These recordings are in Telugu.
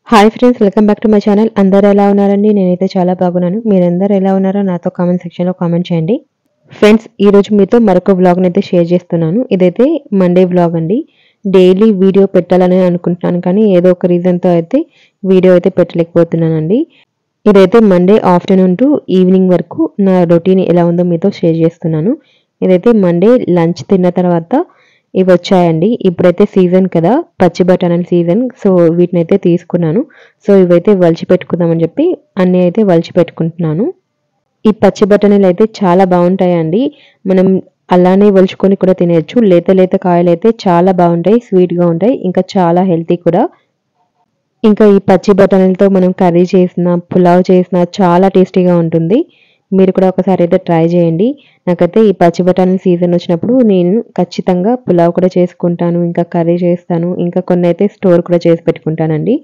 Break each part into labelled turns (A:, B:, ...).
A: Hi friends, welcome back to my channel. అందరూ ఎలా ఉన్నారండి? నేనైతే చాలా బాగున్నాను. మీరందరూ ఎలా ఉన్నారో నాతో కామెంట్ సెక్షన్లో కామెంట్ చేయండి. ఫ్రెండ్స్, ఈరోజు మీతో మరొక వ్లాగ్ని అయితే షేర్ చేస్తున్నాను. ఇదైతే మండే వ్లాగ్ అండి. డైలీ వీడియో పెట్టాలని అనుకుంటున్నాను, కానీ ఏదో ఒక రీజన్తో అయితే వీడియో అయితే పెట్టలేకపోతున్నానండి. ఇదైతే మండే ఆఫ్టర్నూన్ టు ఈవినింగ్ వరకు నా రొటీన్ ఎలా ఉందో మీతో షేర్ చేస్తున్నాను. ఇదైతే మండే లంచ్ తిన్న తర్వాత ఇవి వచ్చాయండి. ఇప్పుడైతే సీజన్ కదా, పచ్చి బఠానీల సీజన్. సో వీటినైతే తీసుకున్నాను. సో ఇవైతే వలిచి పెట్టుకుందామని చెప్పి అన్నీ అయితే వలిచి పెట్టుకుంటున్నాను. ఈ పచ్చి బఠానీలు అయితే చాలా బాగుంటాయండి. మనం అలానే వలుచుకొని కూడా తినేయచ్చు. లేత లేత కాయలు అయితే చాలా బాగుంటాయి, స్వీట్గా ఉంటాయి, ఇంకా చాలా హెల్తీ కూడా. ఇంకా ఈ పచ్చి బఠానీలతో మనం కర్రీ చేసినా పులావ్ చేసినా చాలా టేస్టీగా ఉంటుంది. మీరు కూడా ఒకసారి అయితే ట్రై చేయండి. నాకైతే ఈ పచ్చి బఠానీల సీజన్ వచ్చినప్పుడు నేను ఖచ్చితంగా పులావ్ కూడా చేసుకుంటాను, ఇంకా కర్రీ చేస్తాను, ఇంకా కొన్ని అయితే స్టోర్ కూడా చేసి పెట్టుకుంటానండి.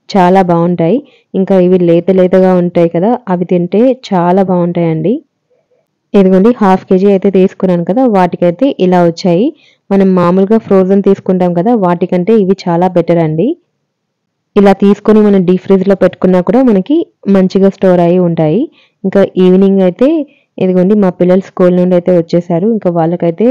A: చాలా బాగుంటాయి. ఇంకా ఇవి లేత లేతగా ఉంటాయి కదా, అవి తింటే చాలా బాగుంటాయండి. ఇదిగోండి, హాఫ్ కేజీ అయితే తీసుకున్నాను కదా, వాటికైతే ఇలా వచ్చాయి. మనం మామూలుగా ఫ్రోజన్ తీసుకుంటాం కదా, వాటికంటే ఇవి చాలా బెటర్ అండి. ఇలా తీసుకొని మనం డీప్ ఫ్రిడ్జ్‌లో పెట్టుకున్నా కూడా మనకి మంచిగా స్టోర్ అయ్యి ఉంటాయి. ఇంకా ఈవినింగ్ అయితే ఇదిగోండి, మా పిల్లలు స్కూల్ నుండి అయితే వచ్చేసారు. ఇంకా వాళ్ళకైతే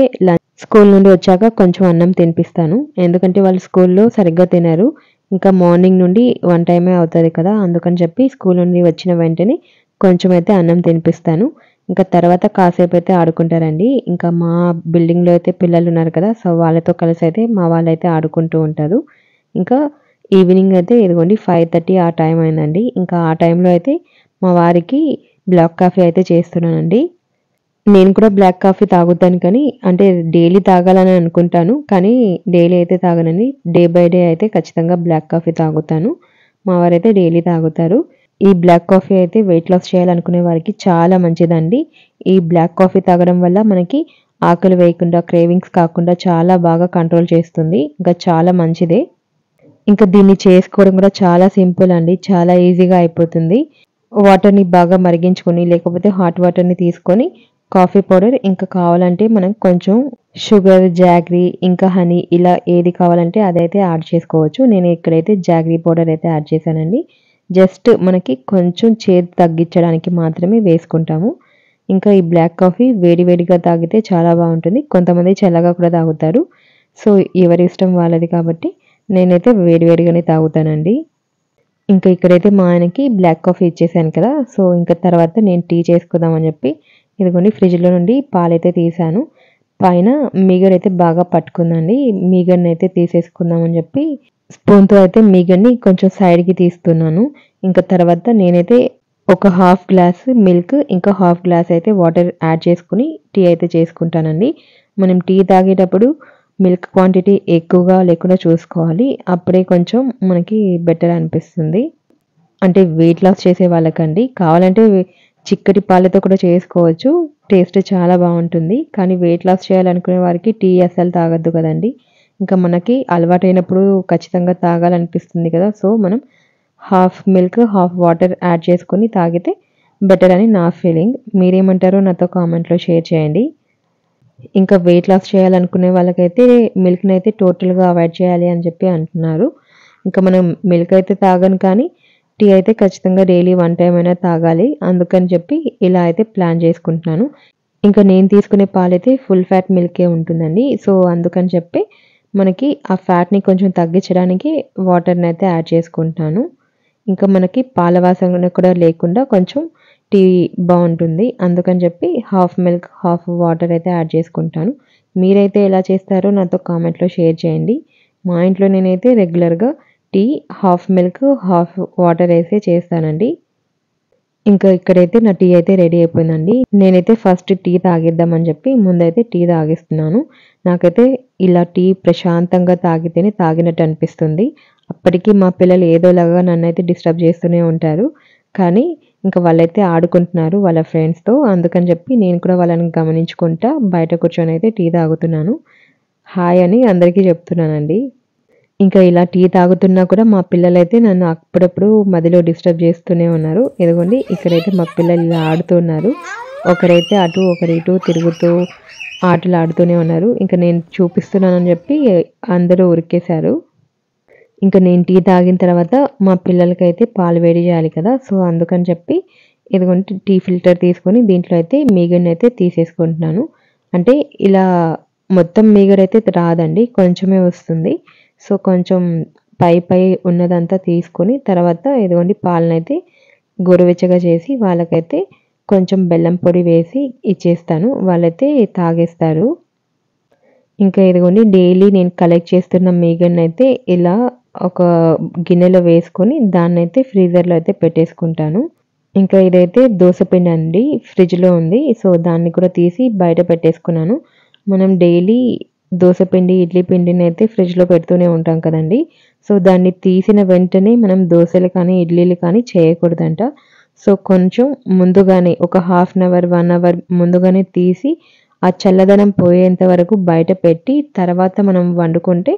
A: స్కూల్ నుండి వచ్చాక కొంచెం అన్నం తినిపిస్తాను. ఎందుకంటే వాళ్ళు స్కూల్‌లో సరిగ్గా తినరు. ఇంకా మార్నింగ్ నుండి వన్ టైమే అవుతది కదా, అందుకని చెప్పి స్కూల్ నుండి వచ్చిన వెంటనే కొంచెం అయితే అన్నం తినిపిస్తాను. ఇంకా తర్వాత కాసేపు అయితే ఆడుకుంటారండి. ఇంకా మా బిల్డింగ్‌లో అయితే పిల్లలు ఉన్నారు కదా, సో వాళ్ళతో కలిసి అయితే మా వాళ్ళైతే ఆడుకుంటూ ఉంటారు. ఇంకా ఈవినింగ్ అయితే ఇదిగోండి 5:30 ఆ టైం అయిందండి. ఇంకా ఆ టైంలో అయితే మా వారికి బ్లాక్ కాఫీ అయితే చేస్తున్నానండి. నేను కూడా బ్లాక్ కాఫీ తాగుతాను, కానీ అంటే డైలీ తాగాలని అనుకుంటాను, కానీ డైలీ అయితే తాగనండి. డే బై డే అయితే ఖచ్చితంగా బ్లాక్ కాఫీ తాగుతాను. మా వారైతే డైలీ తాగుతారు. ఈ బ్లాక్ కాఫీ అయితే వెయిట్ లాస్ చేయాలనుకునే వారికి చాలా మంచిదండి. ఈ బ్లాక్ కాఫీ తాగడం వల్ల మనకి ఆకలి వేయకుండా, క్రేవింగ్స్ కాకుండా చాలా బాగా కంట్రోల్ చేస్తుంది. ఇంకా చాలా మంచిదే. ఇంకా దీన్ని చేసుకోవడం కూడా చాలా సింపుల్ అండి. చాలా ఈజీగా అయిపోతుంది. వాటర్‌ని బాగా మరిగించుకొని, లేకపోతే హాట్ వాటర్‌ని తీసుకొని, కాఫీ పౌడర్ ఇంకా కావాలంటే మనం కొంచెం షుగర్, జాగరీ ఇంకా హనీ ఇలా ఏది కావాలంటే అదైతే యాడ్ చేసుకోవచ్చు. నేను ఇక్కడైతే జాగరీ పౌడర్ అయితే యాడ్ చేశానండి. జస్ట్ మనకి కొంచెం చేదు తగ్గించడానికి మాత్రమే వేసుకుంటాము. ఇంకా ఈ బ్లాక్ కాఫీ వేడి వేడిగా తాగితే చాలా బాగుంటుంది. కొంతమంది చల్లగా కూడా తాగుతారు. సో ఎవరి ఇష్టం వాళ్ళది కాబట్టి నేనైతే వేడి వేడిగానే తాగుతానండి. ఇంకా ఇక్కడైతే మా ఆయనకి బ్లాక్ కాఫీ ఇచ్చేసాను కదా, సో ఇంకా తర్వాత నేను టీ చేసుకుందామని చెప్పి ఇదిగోండి ఫ్రిడ్జ్‌లో నుండి పాలైతే తీశాను. పైన మీగడైతే బాగా పట్టుకుందండి. మీగడని అయితే తీసేసుకుందామని చెప్పి స్పూన్‌తో అయితే మీగడని కొంచెం సైడ్‌కి తీస్తున్నాను. ఇంకా తర్వాత నేనైతే ఒక హాఫ్ గ్లాస్ మిల్క్, ఇంకా హాఫ్ గ్లాస్ అయితే వాటర్ యాడ్ చేసుకొని టీ అయితే చేసుకుంటానండి. మనం టీ తాగేటప్పుడు మిల్క్ క్వాంటిటీ ఎక్కువగా లేకుండా చూసుకోవాలి. అప్పుడే కొంచెం మనకి బెటర్ అనిపిస్తుంది. అంటే వెయిట్ లాస్ చేసే వాళ్ళకండి. కావాలంటే చిక్కటి పాలతో కూడా చేసుకోవచ్చు. టేస్ట్ చాలా బాగుంటుంది. కానీ వెయిట్ లాస్ చేయాలనుకునే వారికి టీ అస్సలు తాగొద్దు కదండీ. ఇంకా మనకి అలవాటైనప్పుడు ఖచ్చితంగా తాగాలనిపిస్తుంది కదా, సో మనం half milk, half water add చేసుకొని తాగితే బెటర్ అని నా ఫీలింగ్. మీరేమంటారో నాతో కామెంట్‌లో షేర్ చేయండి. ఇంకా వెయిట్ లాస్ చేయాలనుకునే వాళ్ళకైతే మిల్క్‌ని అయితే టోటల్‌గా అవాయిడ్ చేయాలి అని చెప్పి అంటున్నారు. ఇంకా మనం మిల్క్ అయితే తాగను, కానీ టీ అయితే ఖచ్చితంగా డైలీ వన్ టైమ్ అయినా తాగాలి. అందుకని చెప్పి ఇలా అయితే ప్లాన్ చేసుకుంటున్నాను. ఇంకా నేను తీసుకునే పాలైతే ఫుల్ ఫ్యాట్ మిల్కే ఉంటుందండి. సో అందుకని చెప్పి మనకి ఆ ఫ్యాట్‌ని కొంచెం తగ్గించడానికి వాటర్‌ని అయితే యాడ్ చేసుకుంటున్నాను. ఇంకా మనకి పాల వాసన కూడా లేకుండా కొంచెం టీ బావుంటుంది. అందుకని చెప్పి హాఫ్ మిల్క్, హాఫ్ వాటర్ అయితే యాడ్ చేసుకుంటాను. మీరైతే ఎలా చేస్తారో నాతో కామెంట్‌లో షేర్ చేయండి. మా ఇంట్లో నేనైతే రెగ్యులర్‌గా tea half milk, half water ఏసే చేస్తానండి. ఇంకా ఇక్కడైతే నా టీ అయితే రెడీ అయిపోయిందండి. నేనైతే ఫస్ట్ టీ తాగేద్దామని చెప్పి ముందైతే టీ తాగేస్తున్నాను. నాకైతే ఇలా టీ ప్రశాంతంగా తాగితేనే తాగినట్టు అనిపిస్తుంది. అప్పటికి మా పిల్లలు ఏదోలాగా నన్నైతే డిస్టర్బ్ చేస్తూనే ఉంటారు. కానీ ఇంకా వాళ్ళైతే ఆడుకుంటున్నారు వాళ్ళ ఫ్రెండ్స్‌తో. అందుకని చెప్పి నేను కూడా వాళ్ళని గమనించుకుంటా బయట కూర్చొని అయితే టీ తాగుతున్నాను. హాయ్ అని అందరికీ చెప్తున్నానండి. ఇంకా ఇలా టీ తాగుతున్నా కూడా మా పిల్లలైతే నన్ను అప్పుడప్పుడు మధ్యలో డిస్టర్బ్ చేస్తూనే ఉన్నారు. ఇదిగోండి, ఇక్కడైతే మా పిల్లలు ఇలా ఆడుతున్నారు. ఒకరైతే అటు, ఒకరు ఇటు తిరుగుతూ ఆటలు ఆడుతూనే ఉన్నారు. ఇంకా నేను చూపిస్తున్నానని చెప్పి అందరూ ఉరికేశారు. ఇంకా నేను టీ తాగిన తర్వాత మా పిల్లలకైతే పాలు వేడి చేయాలి కదా! సో, అందుకని చెప్పి ఇదిగోండి టీ ఫిల్టర్ తీసుకొని దీంట్లో అయితే మీగడనైతే తీసేసుకుంటున్నాను. అంటే ఇలా మొత్తం మీగడైతే రాదండి. కొంచెమే వస్తుంది. సో, కొంచెం పై ఉన్నదంతా తీసుకొని తర్వాత ఇదిగోండి పాలనైతే గోరువెచ్చగా చేసి వాళ్ళకైతే కొంచెం బెల్లం పొడి వేసి ఇచ్చేస్తాను. వాళ్ళైతే తాగేస్తారు. ఇంకా ఇదిగోండి డైలీ నేను కలెక్ట్ చేస్తున్న మీగడనైతే ఇలా ఒక గిన్నెలో వేసుకొని దాన్నైతే ఫ్రీజర్‌లో అయితే పెట్టేసుకుంటాను. ఇంకా ఇదైతే దోస పిండండి. ఫ్రిడ్జ్‌లో ఉంది. సో, దాన్ని కూడా తీసి బయట పెట్టేసుకున్నాను. మనం డైలీ దోస పిండి, ఇడ్లీ పిండినైతే ఫ్రిడ్జ్‌లో పెడుతూనే ఉంటాం కదండీ! సో, దాన్ని తీసిన వెంటనే మనం దోసలు కానీ, ఇడ్లీలు కానీ చేయకూడదంట. సో, కొంచెం ముందుగానే ఒక హాఫ్ అన్ అవర్, 1 అవర్ ముందుగానే తీసి ఆ చల్లదనం పోయేంత వరకు బయట పెట్టి తర్వాత మనం వండుకుంటే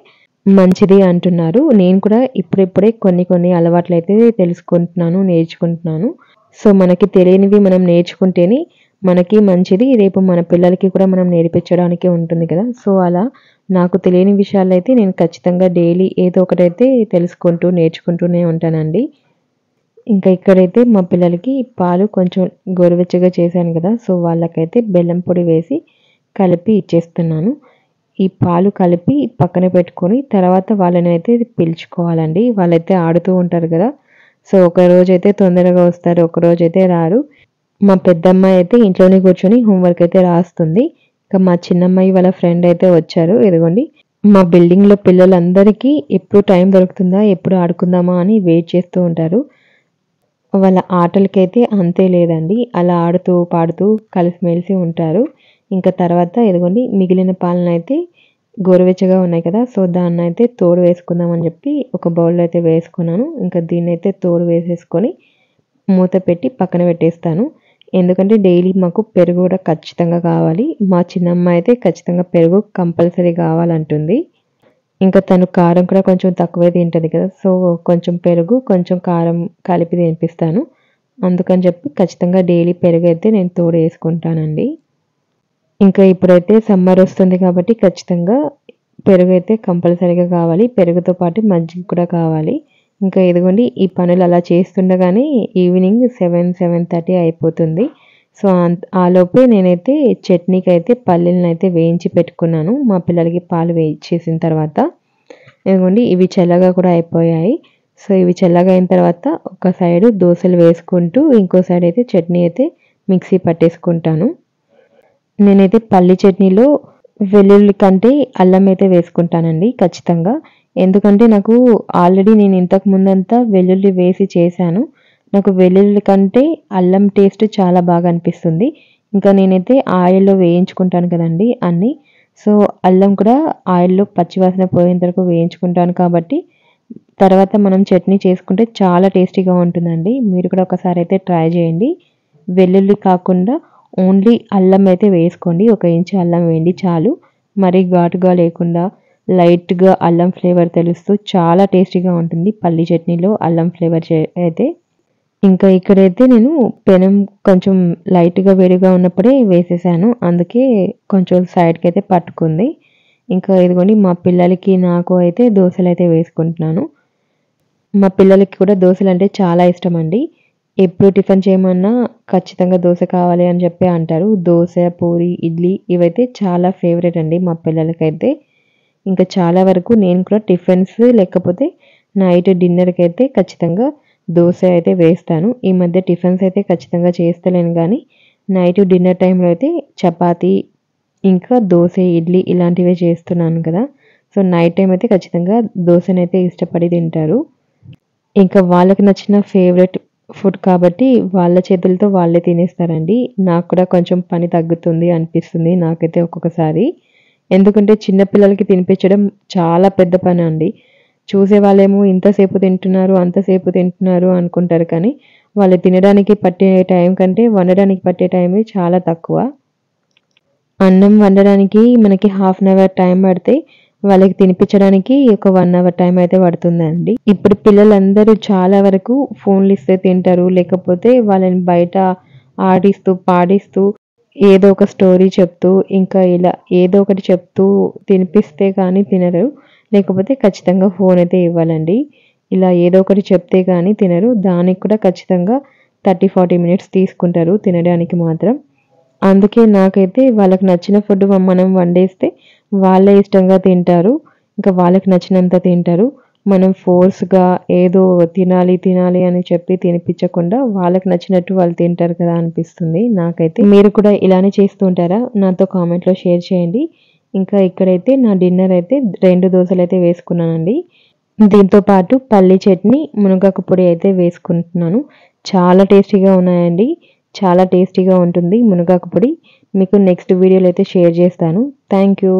A: మంచిది అంటున్నారు. నేను కూడా ఇప్పుడిప్పుడే కొన్ని అలవాట్లయితే తెలుసుకుంటున్నాను, నేర్చుకుంటున్నాను. సో, మనకి తెలియనివి మనం నేర్చుకుంటేనే మనకి మంచిది. రేపు మన పిల్లలకి కూడా మనం నేర్పించడానికి ఉంటుంది కదా! సో, అలా నాకు తెలియని విషయాలైతే నేను ఖచ్చితంగా డైలీ ఏదో ఒకటైతే తెలుసుకుంటూ, నేర్చుకుంటూనే ఉంటానండి. ఇంకా ఇక్కడైతే మా పిల్లలకి పాలు కొంచెం గోరువెచ్చగా చేశాను కదా! సో, వాళ్ళకైతే బెల్లం పొడి వేసి కలిపి ఇచ్చేస్తున్నాను. ఈ పాలు కలిపి పక్కన పెట్టుకొని తర్వాత వాళ్ళనైతే పిలుచుకోవాలండి. వాళ్ళైతే ఆడుతూ ఉంటారు కదా! సో, ఒకరోజైతే తొందరగా వస్తారు. ఒకరోజైతే రారు. మా పెద్దమ్మాయి అయితే ఇంట్లోనే కూర్చొని హోంవర్క్ అయితే రాస్తుంది. ఇంకా మా చిన్నమ్మాయి వాళ్ళ ఫ్రెండ్ అయితే వచ్చారు. ఇదిగోండి మా బిల్డింగ్‌లో పిల్లలందరికీ ఎప్పుడు టైం దొరుకుతుందా? ఎప్పుడు ఆడుకుందామా? అని వెయిట్ చేస్తూ ఉంటారు. వాళ్ళ ఆటలకైతే అంతే లేదండి. అలా ఆడుతూ, పాడుతూ కలిసిమెలిసి ఉంటారు. ఇంకా తర్వాత ఇదిగోండి మిగిలిన పాలనైతే గోరువెచ్చగా ఉన్నాయి కదా! సో, దాన్నైతే తోడు వేసుకుందామని చెప్పి ఒక బౌల్‌లో అయితే వేసుకున్నాను. ఇంకా దీన్నైతే తోడు వేసేసుకొని మూత పెట్టి పక్కన పెట్టేస్తాను. ఎందుకంటే డైలీ మాకు పెరుగు కూడా ఖచ్చితంగా కావాలి. మా చిన్నమ్మాయి అయితే ఖచ్చితంగా పెరుగు కంపల్సరీ కావాలంటుంది. ఇంకా తను కారం కూడా కొంచెం తక్కువే తింటది కదా! సో, కొంచెం పెరుగు, కొంచెం కారం కలిపి తినిపిస్తాను. అందుకని చెప్పి ఖచ్చితంగా డైలీ పెరుగైతే నేను తోడేసుకుంటానండి. ఇంకా ఇప్పుడైతే సమ్మర్ వస్తుంది కాబట్టి ఖచ్చితంగా పెరుగైతే కంపల్సరీగా కావాలి. పెరుగుతో పాటు మజ్జిగ కూడా కావాలి. ఇంకా ఇదిగోండి ఈ పనులు అలా చేస్తుండగానే ఈవినింగ్ 7:30 అయిపోతుంది. సో, ఆలోపే నేనైతే చట్నీకైతే పల్లీలనైతే వేయించి పెట్టుకున్నాను. మా పిల్లలకి పాలు వేయించేసిన తర్వాత. ఇదిగోండి ఇవి చల్లగా కూడా అయిపోయాయి. సో, ఇవి చల్లగా అయిన తర్వాత ఒక సైడు దోసలు వేసుకుంటూ, ఇంకో సైడ్ అయితే చట్నీ అయితే మిక్సీ పట్టేసుకుంటాను. నేనైతే పల్లి చట్నీలో వెల్లుల్లి కంటే అల్లం అయితే వేసుకుంటానండి ఖచ్చితంగా. ఎందుకంటే నాకు ఆల్రెడీ నేను ఇంతకు ముందంతా వెల్లుల్లి వేసి చేశాను. నాకు వెల్లుల్లి కంటే అల్లం టేస్ట్ చాలా బాగా అనిపిస్తుంది. ఇంకా నేనైతే ఆయిల్‌లో వేయించుకుంటాను కదండీ అన్నీ. సో, అల్లం కూడా ఆయిల్‌లో పచ్చివాసన పోయేంత వరకు వేయించుకుంటాను కాబట్టి, తర్వాత మనం చట్నీ చేసుకుంటే చాలా టేస్టీగా ఉంటుందండి. మీరు కూడా ఒకసారి అయితే ట్రై చేయండి. వెల్లుల్లి కాకుండా ఓన్లీ అల్లం అయితే వేసుకోండి. ఒక ఇంచు అల్లం వేయండి చాలు. మరీ ఘాటుగా లేకుండా లైట్‌గా అల్లం ఫ్లేవర్ తెలుస్తూ చాలా టేస్టీగా ఉంటుంది పల్లి చట్నీలో అల్లం ఫ్లేవర్ అయితే. ఇంకా ఇక్కడైతే నేను పెనం కొంచెం లైట్‌గా వేడిగా ఉన్నప్పుడే వేసేసాను. అందుకే కొంచెం సైడ్‌కైతే పట్టుకుంది. ఇంకా ఇదిగోండి మా పిల్లలకి, నాకు అయితే దోసలైతే వేసుకుంటున్నాను. మా పిల్లలకి కూడా దోసలంటే చాలా ఇష్టమండి. ఎప్పుడు టిఫిన్ చేయమన్నా ఖచ్చితంగా దోస కావాలి అని చెప్పి అంటారు. దోస, పూరి, ఇడ్లీ ఇవైతే చాలా ఫేవరెట్ అండి మా పిల్లలకైతే. ఇంకా చాలా వరకు నేను కూడా టిఫిన్స్ లేకపోతే నైట్ డిన్నర్‌కైతే ఖచ్చితంగా దోస అయితే వేస్తాను. ఈ మధ్య టిఫిన్స్ అయితే ఖచ్చితంగా చేస్తలేను గానీ, నైట్ డిన్నర్ టైంలో అయితే చపాతీ, ఇంకా దోస, ఇడ్లీ ఇలాంటివే చేస్తున్నాను కదా! సో, నైట్ టైమ్ అయితే ఖచ్చితంగా దోసనైతే ఇష్టపడి తింటారు. ఇంకా వాళ్ళకి నచ్చిన ఫేవరెట్ ఫుడ్ కాబట్టి వాళ్ళ చేతులతో వాళ్ళే తినేస్తారండి. నాకు కూడా కొంచెం పని తగ్గుతుంది అనిపిస్తుంది నాకైతే ఒక్కొక్కసారి. ఎందుకంటే చిన్న పిల్లలకి తినిపించడం చాలా పెద్ద పనండి. చూసేవాళ్ళేమో ఇంతసేపు తింటున్నారు, అంతసేపు తింటున్నారు అనుకుంటారు కానీ, వాళ్ళు తినడానికి పట్టే టైం కంటే వండడానికి పట్టే టైమే చాలా తక్కువ. అన్నం వండడానికి మనకి హాఫ్ అన్ అవర్ టైం పడితే, వాళ్ళకి తినిపించడానికి ఒక 1 అవర్ టైం అయితే పడుతుందండి. ఇప్పుడు పిల్లలందరూ చాలా వరకు ఫోన్‌లు ఇస్తే తింటారు. లేకపోతే వాళ్ళని బయట ఆడిస్తూ, పాడిస్తూ ఏదో ఒక స్టోరీ చెప్తూ, ఇంకా ఇలా ఏదో ఒకటి చెప్తూ తినిపిస్తే కానీ తినరు. లేకపోతే ఖచ్చితంగా ఫోన్ అయితే ఇవ్వాలండి. ఇలా ఏదో ఒకటి చెప్తే గానీ తినరు. దానికి కూడా ఖచ్చితంగా 30-40 మినిట్స్ తీసుకుంటారు తినడానికి మాత్రం. అందుకే నాకైతే వాళ్ళకి నచ్చిన ఫుడ్ మనం వండేస్తే వాళ్ళే ఇష్టంగా తింటారు. ఇంకా వాళ్ళకి నచ్చినంత తింటారు. మనం ఫోర్స్‌గా ఏదో తినాలి, తినాలి అని చెప్పి తినిపించకుండా వాళ్ళకి నచ్చినట్టు వాళ్ళు తింటారు కదా అనిపిస్తుంది నాకైతే. మీరు కూడా ఇలానే చేస్తూ ఉంటారా? నాతో కామెంట్‌లో షేర్ చేయండి. ఇంకా ఇక్కడైతే నా డిన్నర్ అయితే 2 దోసలైతే వేసుకున్నానండి. దీంతో పాటు పల్లి చట్నీ, మునగాకు పొడి అయితే వేసుకుంటున్నాను. చాలా టేస్టీగా ఉన్నాయండి. చాలా టేస్టీగా ఉంటుంది మునగాకు పొడి. మీకు నెక్స్ట్ వీడియోలో అయితే షేర్ చేస్తాను. Thank you.